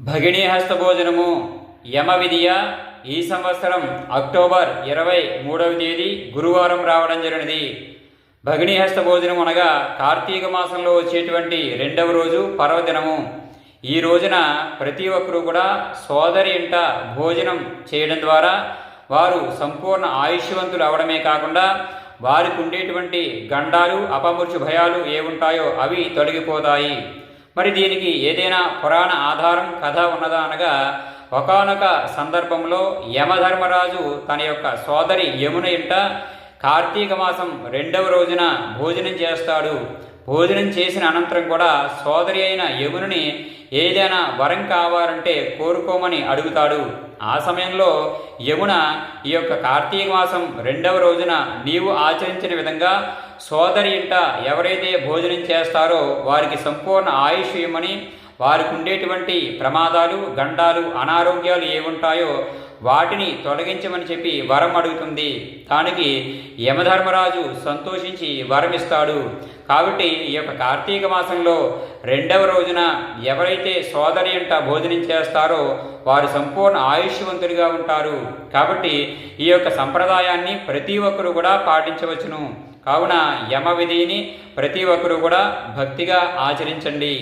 భగినీ హస్త భోజనము యమ విధియ ఈ సంవత్సరం అక్టోబర్ 23వ తేదీ గురువారం రావడం జరిగినది. భగినీ హస్త భోజనం అనగా కార్తీక మాసంలో వచ్చేటువంటి రెండవ రోజు పర్వదినము. ఈ రోజున ప్రతి ఒక్కరూ కూడా సోదరి ఇంట భోజనం చేయడం ద్వారా వారు సంపూర్ణ ఆయుష్యవంతులు అవడమే కాకుండా వారికి ఉండేటువంటి గండాలు అపమృత్యు భయాలు ఏముంటాయో అవి తొలగిపోతాయి. మరి దీనికి ఏదైనా పురాణ ఆధారం కథ ఉన్నదా అనగా, ఒకానొక సందర్భంలో యమధర్మరాజు తన యొక్క సోదరి యమున ఇంట కార్తీక మాసం రెండవ రోజున భోజనం చేస్తాడు. భోజనం చేసిన అనంతరం కూడా సోదరి అయిన యముని ఏదైనా వరం కావాలంటే కోరుకోమని అడుగుతాడు. ఆ సమయంలో యమున ఈ యొక్క కార్తీక మాసం రెండవ రోజున నీవు ఆచరించిన విధంగా సోదరి ఇంట ఎవరైతే భోజనం చేస్తారో వారికి సంపూర్ణ ఆయుష్ ఇవ్వమని, వారికి ఉండేటువంటి ప్రమాదాలు గండాలు అనారోగ్యాలు ఏముంటాయో వాటిని తొలగించమని చెప్పి వరం అడుగుతుంది. దానికి యమధర్మరాజు సంతోషించి వరమిస్తాడు. కాబట్టి ఈ యొక్క కార్తీక మాసంలో రెండవ రోజున ఎవరైతే సోదరి అంట భోజనం చేస్తారో వారు సంపూర్ణ ఆయుష్యవంతులుగా ఉంటారు. కాబట్టి ఈ యొక్క సంప్రదాయాన్ని ప్రతి ఒక్కరూ కూడా పాటించవచ్చును. కావున యమ విధిని ప్రతి ఒక్కరూ కూడా భక్తిగా ఆచరించండి.